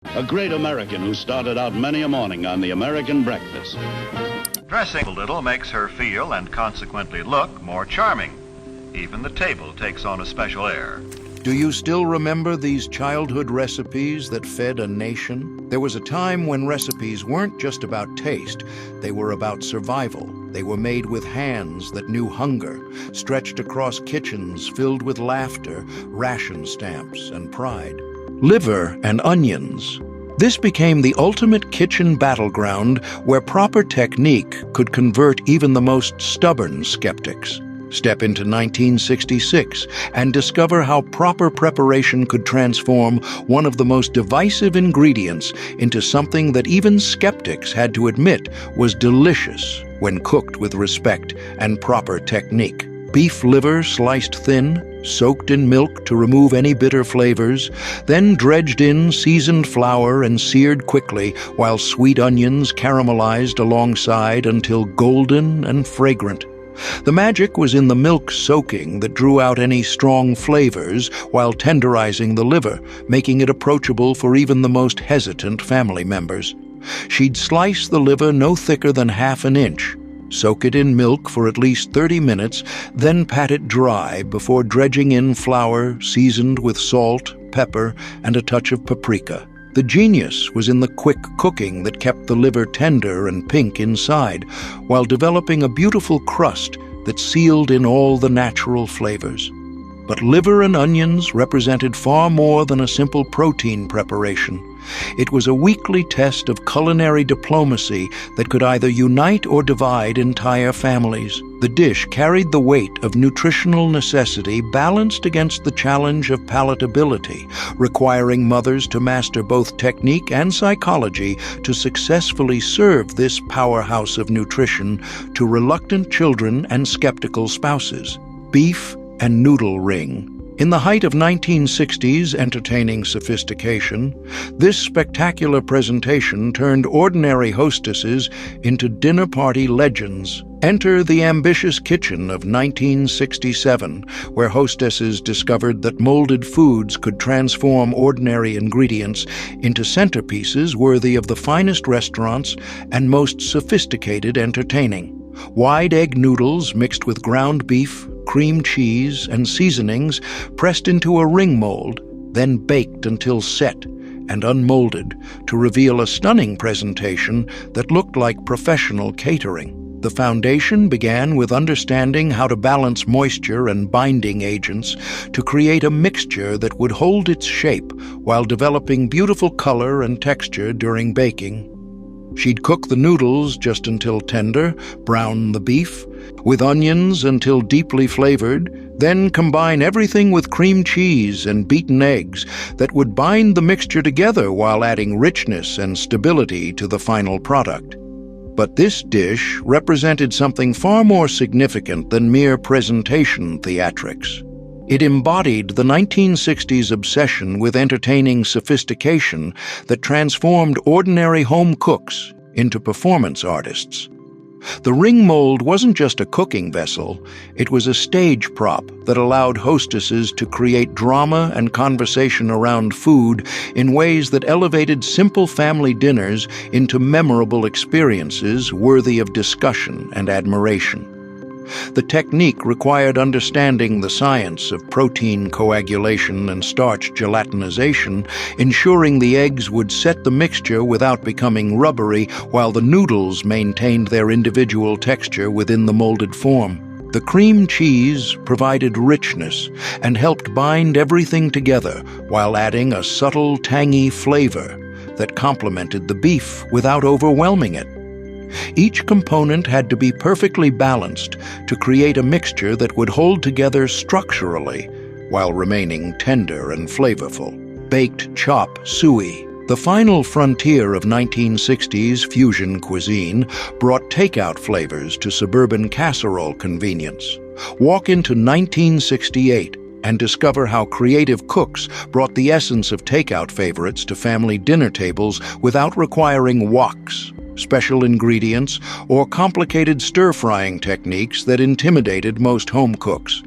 A great American who started out many a morning on the American breakfast. Dressing a little makes her feel and consequently look more charming. Even the table takes on a special air. Do you still remember these childhood recipes that fed a nation? There was a time when recipes weren't just about taste, they were about survival. They were made with hands that knew hunger, stretched across kitchens filled with laughter, ration stamps, and pride. Liver and onions. This became the ultimate kitchen battleground where proper technique could convert even the most stubborn skeptics. Step into 1966 and discover how proper preparation could transform one of the most divisive ingredients into something that even skeptics had to admit was delicious when cooked with respect and proper technique. Beef liver sliced thin, soaked in milk to remove any bitter flavors, then dredged in seasoned flour and seared quickly while sweet onions caramelized alongside until golden and fragrant. The magic was in the milk soaking that drew out any strong flavors while tenderizing the liver, making it approachable for even the most hesitant family members. She'd slice the liver no thicker than half an inch, soak it in milk for at least 30 minutes, then pat it dry before dredging in flour seasoned with salt, pepper, and a touch of paprika. The genius was in the quick cooking that kept the liver tender and pink inside, while developing a beautiful crust that sealed in all the natural flavors. But liver and onions represented far more than a simple protein preparation. It was a weekly test of culinary diplomacy that could either unite or divide entire families. The dish carried the weight of nutritional necessity balanced against the challenge of palatability, requiring mothers to master both technique and psychology to successfully serve this powerhouse of nutrition to reluctant children and skeptical spouses. Beef and noodle ring. In the height of 1960s entertaining sophistication, this spectacular presentation turned ordinary hostesses into dinner party legends. Enter the ambitious kitchen of 1967, where hostesses discovered that molded foods could transform ordinary ingredients into centerpieces worthy of the finest restaurants and most sophisticated entertaining. Wide egg noodles mixed with ground beef, cream cheese, and seasonings pressed into a ring mold, then baked until set and unmolded to reveal a stunning presentation that looked like professional catering. The foundation began with understanding how to balance moisture and binding agents to create a mixture that would hold its shape while developing beautiful color and texture during baking. She'd cook the noodles just until tender, brown the beef, with onions until deeply flavored, then combine everything with cream cheese and beaten eggs that would bind the mixture together while adding richness and stability to the final product. But this dish represented something far more significant than mere presentation theatrics. It embodied the 1960s obsession with entertaining sophistication that transformed ordinary home cooks into performance artists. The ring mold wasn't just a cooking vessel, it was a stage prop that allowed hostesses to create drama and conversation around food in ways that elevated simple family dinners into memorable experiences worthy of discussion and admiration. The technique required understanding the science of protein coagulation and starch gelatinization, ensuring the eggs would set the mixture without becoming rubbery, while the noodles maintained their individual texture within the molded form. The cream cheese provided richness and helped bind everything together while adding a subtle, tangy flavor that complemented the beef without overwhelming it. Each component had to be perfectly balanced to create a mixture that would hold together structurally while remaining tender and flavorful. Baked chop suey. The final frontier of 1960s fusion cuisine brought takeout flavors to suburban casserole convenience. Walk into 1968 and discover how creative cooks brought the essence of takeout favorites to family dinner tables without requiring woks, special ingredients, or complicated stir-frying techniques that intimidated most home cooks.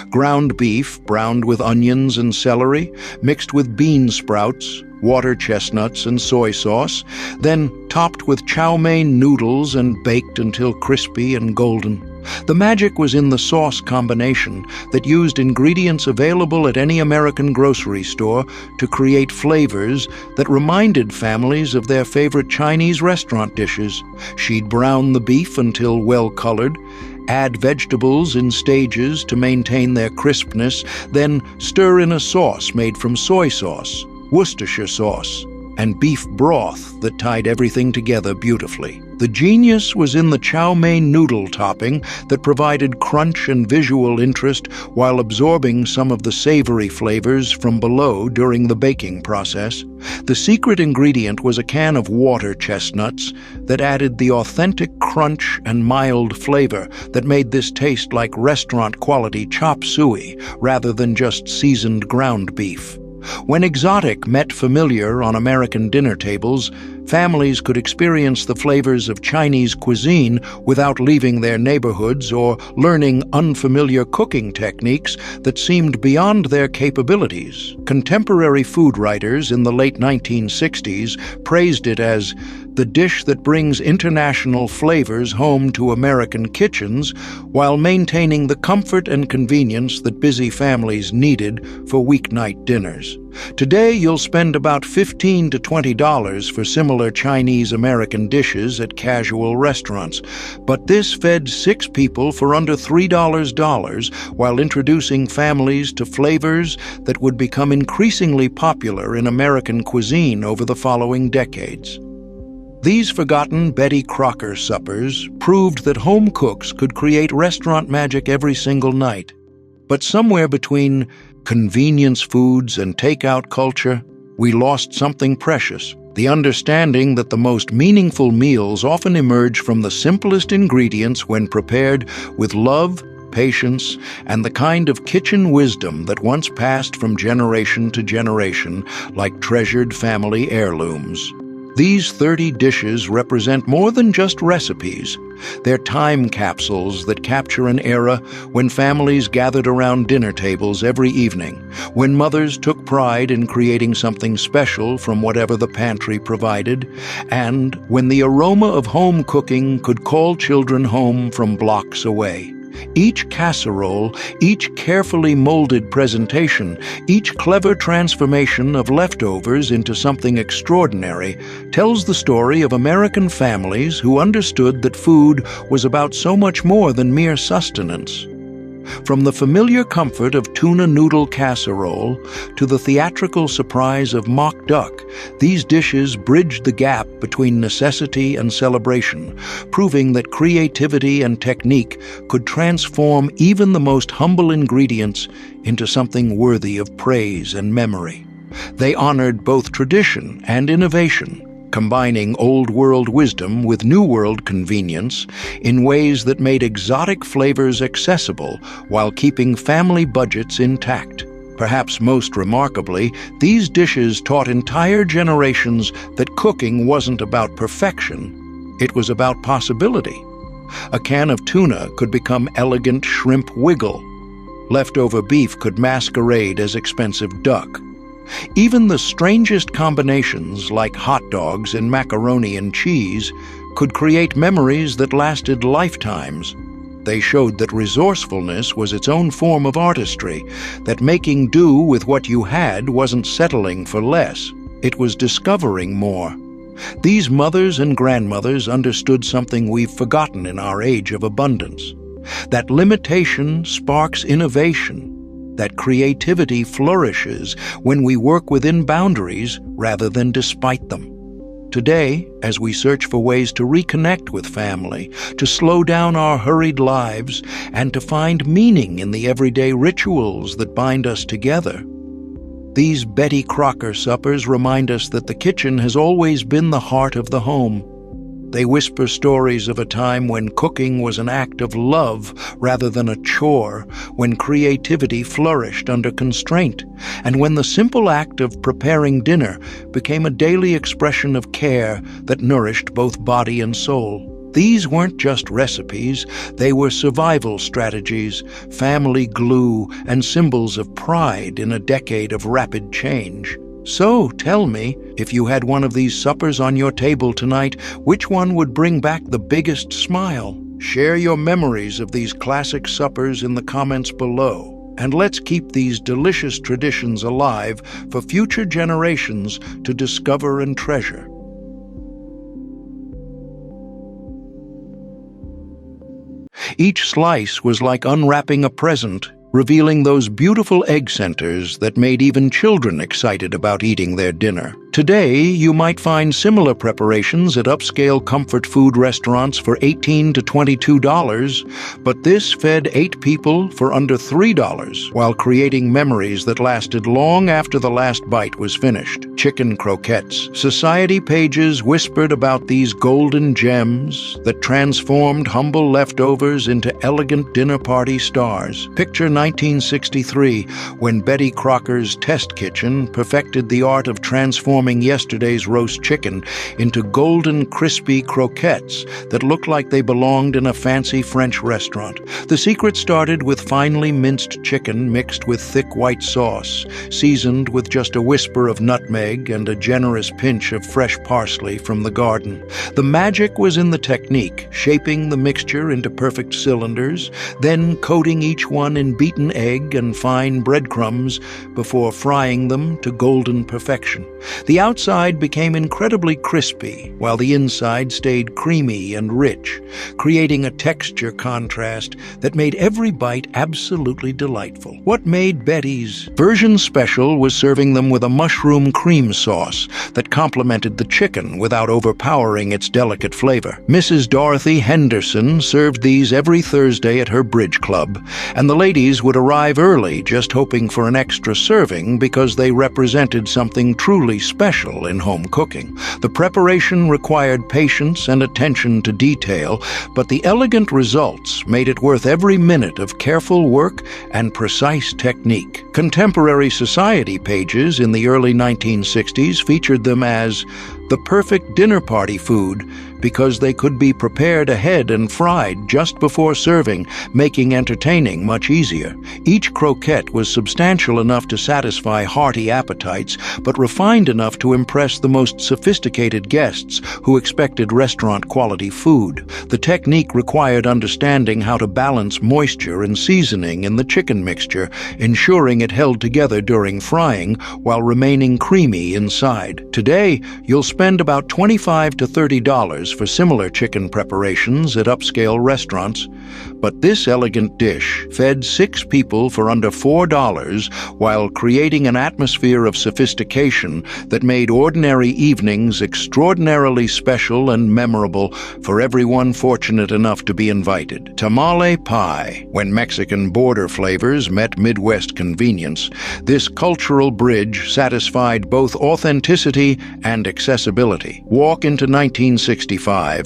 Ground beef browned with onions and celery, mixed with bean sprouts, water chestnuts and soy sauce, then topped with chow mein noodles and baked until crispy and golden. The magic was in the sauce combination that used ingredients available at any American grocery store to create flavors that reminded families of their favorite Chinese restaurant dishes. She'd brown the beef until well-colored, add vegetables in stages to maintain their crispness, then stir in a sauce made from soy sauce, Worcestershire sauce, and beef broth that tied everything together beautifully. The genius was in the chow mein noodle topping that provided crunch and visual interest while absorbing some of the savory flavors from below during the baking process. The secret ingredient was a can of water chestnuts that added the authentic crunch and mild flavor that made this taste like restaurant-quality chop suey rather than just seasoned ground beef. When exotic met familiar on American dinner tables, families could experience the flavors of Chinese cuisine without leaving their neighborhoods or learning unfamiliar cooking techniques that seemed beyond their capabilities. Contemporary food writers in the late 1960s praised it as the dish that brings international flavors home to American kitchens while maintaining the comfort and convenience that busy families needed for weeknight dinners. Today, you'll spend about $15 to $20 for similar Chinese-American dishes at casual restaurants, but this fed 6 people for under $3 while introducing families to flavors that would become increasingly popular in American cuisine over the following decades. These forgotten Betty Crocker suppers proved that home cooks could create restaurant magic every single night. But somewhere between convenience foods and takeout culture, we lost something precious: the understanding that the most meaningful meals often emerge from the simplest ingredients when prepared with love, patience, and the kind of kitchen wisdom that once passed from generation to generation like treasured family heirlooms. These 30 dishes represent more than just recipes. They're time capsules that capture an era when families gathered around dinner tables every evening, when mothers took pride in creating something special from whatever the pantry provided, and when the aroma of home cooking could call children home from blocks away. Each casserole, each carefully molded presentation, each clever transformation of leftovers into something extraordinary tells the story of American families who understood that food was about so much more than mere sustenance. From the familiar comfort of tuna noodle casserole to the theatrical surprise of mock duck, these dishes bridged the gap between necessity and celebration, proving that creativity and technique could transform even the most humble ingredients into something worthy of praise and memory. They honored both tradition and innovation, combining old-world wisdom with new-world convenience in ways that made exotic flavors accessible while keeping family budgets intact. Perhaps most remarkably, these dishes taught entire generations that cooking wasn't about perfection, it was about possibility. A can of tuna could become elegant shrimp wiggle. Leftover beef could masquerade as expensive duck. Even the strangest combinations, like hot dogs and macaroni and cheese, could create memories that lasted lifetimes. They showed that resourcefulness was its own form of artistry, that making do with what you had wasn't settling for less, it was discovering more. These mothers and grandmothers understood something we've forgotten in our age of abundance: that limitation sparks innovation, that creativity flourishes when we work within boundaries rather than despite them. Today, as we search for ways to reconnect with family, to slow down our hurried lives, and to find meaning in the everyday rituals that bind us together, these Betty Crocker suppers remind us that the kitchen has always been the heart of the home. They whisper stories of a time when cooking was an act of love rather than a chore, when creativity flourished under constraint, and when the simple act of preparing dinner became a daily expression of care that nourished both body and soul. These weren't just recipes, they were survival strategies, family glue, and symbols of pride in a decade of rapid change. So tell me, if you had one of these suppers on your table tonight, which one would bring back the biggest smile? Share your memories of these classic suppers in the comments below, and let's keep these delicious traditions alive for future generations to discover and treasure. Each slice was like unwrapping a present, revealing those beautiful egg centers that made even children excited about eating their dinner. Today, you might find similar preparations at upscale comfort food restaurants for $18 to $22, but this fed 8 people for under $3 while creating memories that lasted long after the last bite was finished. Chicken croquettes. Society pages whispered about these golden gems that transformed humble leftovers into elegant dinner party stars. Picture 1963, when Betty Crocker's test kitchen perfected the art of transforming yesterday's roast chicken into golden, crispy croquettes that looked like they belonged in a fancy French restaurant. The secret started with finely minced chicken mixed with thick white sauce, seasoned with just a whisper of nutmeg and a generous pinch of fresh parsley from the garden. The magic was in the technique, shaping the mixture into perfect cylinders, then coating each one in beaten egg and fine breadcrumbs before frying them to golden perfection. The outside became incredibly crispy, while the inside stayed creamy and rich, creating a texture contrast that made every bite absolutely delightful. What made Betty's version special was serving them with a mushroom cream sauce that complemented the chicken without overpowering its delicate flavor. Mrs. Dorothy Henderson served these every Thursday at her bridge club, and the ladies would arrive early just hoping for an extra serving because they represented something truly special in home cooking. The preparation required patience and attention to detail, but the elegant results made it worth every minute of careful work and precise technique. Contemporary society pages in the early 1960s featured them as the perfect dinner party food because they could be prepared ahead and fried just before serving, making entertaining much easier. Each croquette was substantial enough to satisfy hearty appetites, but refined enough to impress the most sophisticated guests who expected restaurant-quality food. The technique required understanding how to balance moisture and seasoning in the chicken mixture, ensuring it held together during frying while remaining creamy inside. Today, you'll spend about $25 to $30 for similar chicken preparations at upscale restaurants, but this elegant dish fed 6 people for under $4 while creating an atmosphere of sophistication that made ordinary evenings extraordinarily special and memorable for everyone fortunate enough to be invited. Tamale pie. When Mexican border flavors met Midwest convenience, this cultural bridge satisfied both authenticity and accessibility. Walk into 1965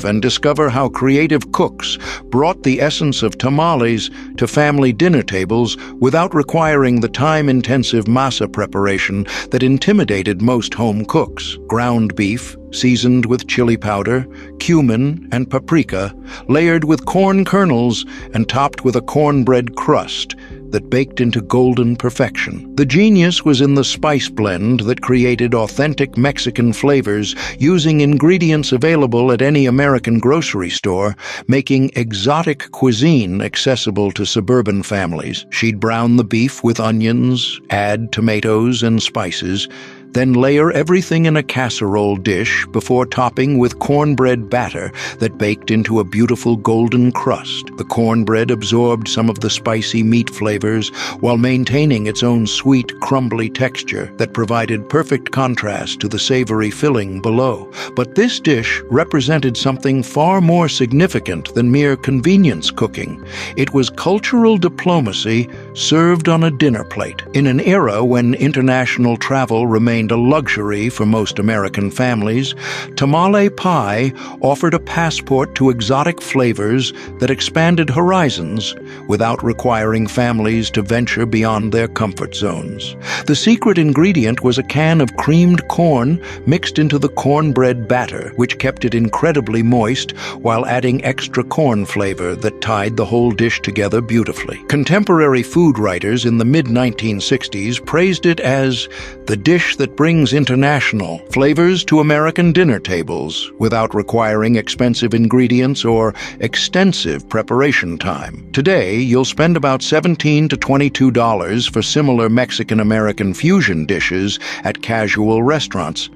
and discover how creative cooks brought the essence of tamales to family dinner tables without requiring the time-intensive masa preparation that intimidated most home cooks. Ground beef, seasoned with chili powder, cumin, and paprika, layered with corn kernels and topped with a cornbread crust that baked into golden perfection. The genius was in the spice blend that created authentic Mexican flavors using ingredients available at any American grocery store, making exotic cuisine accessible to suburban families. She'd brown the beef with onions, add tomatoes and spices, then layer everything in a casserole dish before topping with cornbread batter that baked into a beautiful golden crust. The cornbread absorbed some of the spicy meat flavors while maintaining its own sweet, crumbly texture that provided perfect contrast to the savory filling below. But this dish represented something far more significant than mere convenience cooking. It was cultural diplomacy served on a dinner plate. In an era when international travel remained a luxury for most American families, tamale pie offered a passport to exotic flavors that expanded horizons without requiring families to venture beyond their comfort zones. The secret ingredient was a can of creamed corn mixed into the cornbread batter, which kept it incredibly moist while adding extra corn flavor that tied the whole dish together beautifully. Contemporary food food writers in the mid-1960s praised it as the dish that brings international flavors to American dinner tables without requiring expensive ingredients or extensive preparation time. Today, you'll spend about $17 to $22 for similar Mexican-American fusion dishes at casual restaurants.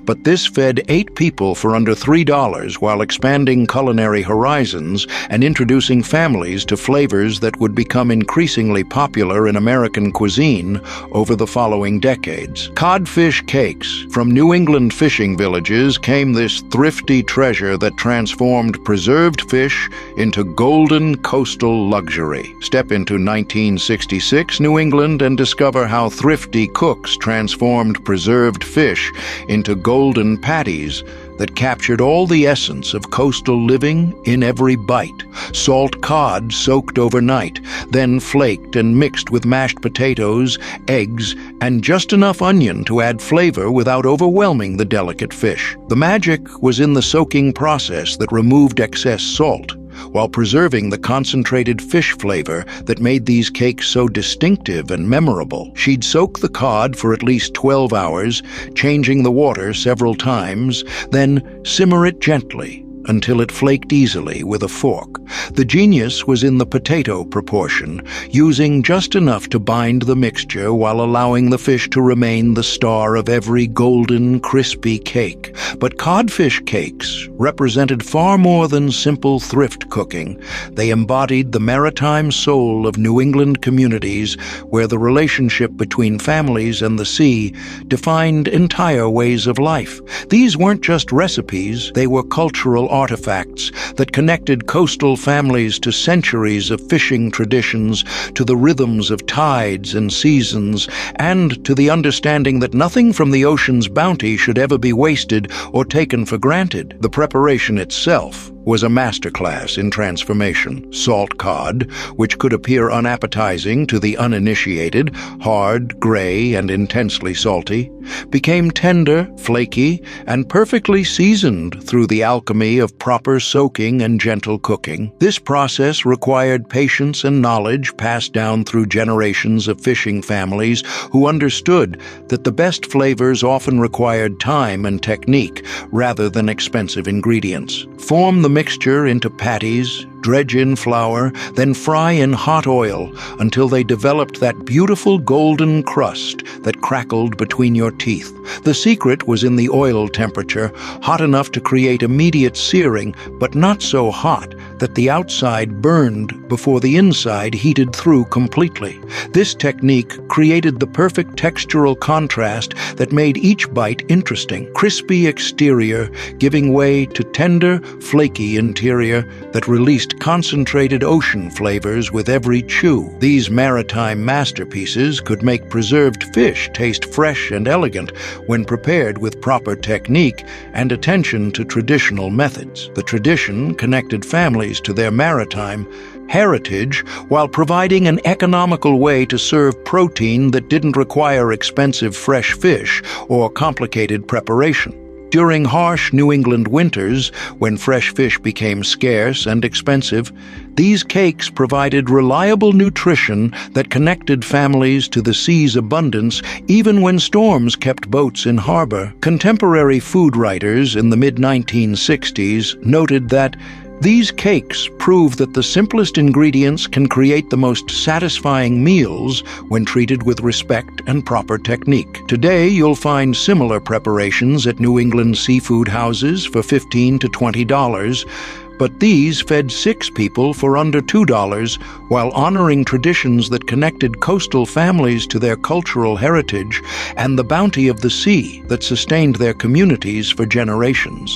But this fed 8 people for under $3 while expanding culinary horizons and introducing families to flavors that would become increasingly popular in American cuisine over the following decades. Codfish cakes. From New England fishing villages came this thrifty treasure that transformed preserved fish into golden coastal luxury. Step into 1966 New England and discover how thrifty cooks transformed preserved fish into golden patties that captured all the essence of coastal living in every bite. Salt cod soaked overnight, then flaked and mixed with mashed potatoes, eggs, and just enough onion to add flavor without overwhelming the delicate fish. The magic was in the soaking process that removed excess salt, while preserving the concentrated fish flavor that made these cakes so distinctive and memorable. She'd soak the cod for at least 12 hours, changing the water several times, then simmer it gently until it flaked easily with a fork. The genius was in the potato proportion, using just enough to bind the mixture while allowing the fish to remain the star of every golden, crispy cake. But codfish cakes represented far more than simple thrift cooking. They embodied the maritime soul of New England communities, where the relationship between families and the sea defined entire ways of life. These weren't just recipes, they were cultural artifacts that connected coastal families to centuries of fishing traditions, to the rhythms of tides and seasons, and to the understanding that nothing from the ocean's bounty should ever be wasted or taken for granted. The preparation itself was a masterclass in transformation. Salt cod, which could appear unappetizing to the uninitiated, hard, gray, and intensely salty, became tender, flaky, and perfectly seasoned through the alchemy of proper soaking and gentle cooking. This process required patience and knowledge passed down through generations of fishing families who understood that the best flavors often required time and technique rather than expensive ingredients. Form the mixture into patties, dredge in flour, then fry in hot oil until they developed that beautiful golden crust that crackled between your teeth. The secret was in the oil temperature, hot enough to create immediate searing, but not so hot that the outside burned before the inside heated through completely. This technique created the perfect textural contrast that made each bite interesting. Crispy exterior giving way to tender, flaky interior that released concentrated ocean flavors with every chew. These maritime masterpieces could make preserved fish taste fresh and elegant when prepared with proper technique and attention to traditional methods. The tradition connected families to their maritime heritage while providing an economical way to serve protein that didn't require expensive fresh fish or complicated preparation. During harsh New England winters, when fresh fish became scarce and expensive, these cakes provided reliable nutrition that connected families to the sea's abundance even when storms kept boats in harbor. Contemporary food writers in the mid-1960s noted that these cakes prove that the simplest ingredients can create the most satisfying meals when treated with respect and proper technique. Today, you'll find similar preparations at New England seafood houses for $15 to $20, but these fed 6 people for under $2 while honoring traditions that connected coastal families to their cultural heritage and the bounty of the sea that sustained their communities for generations.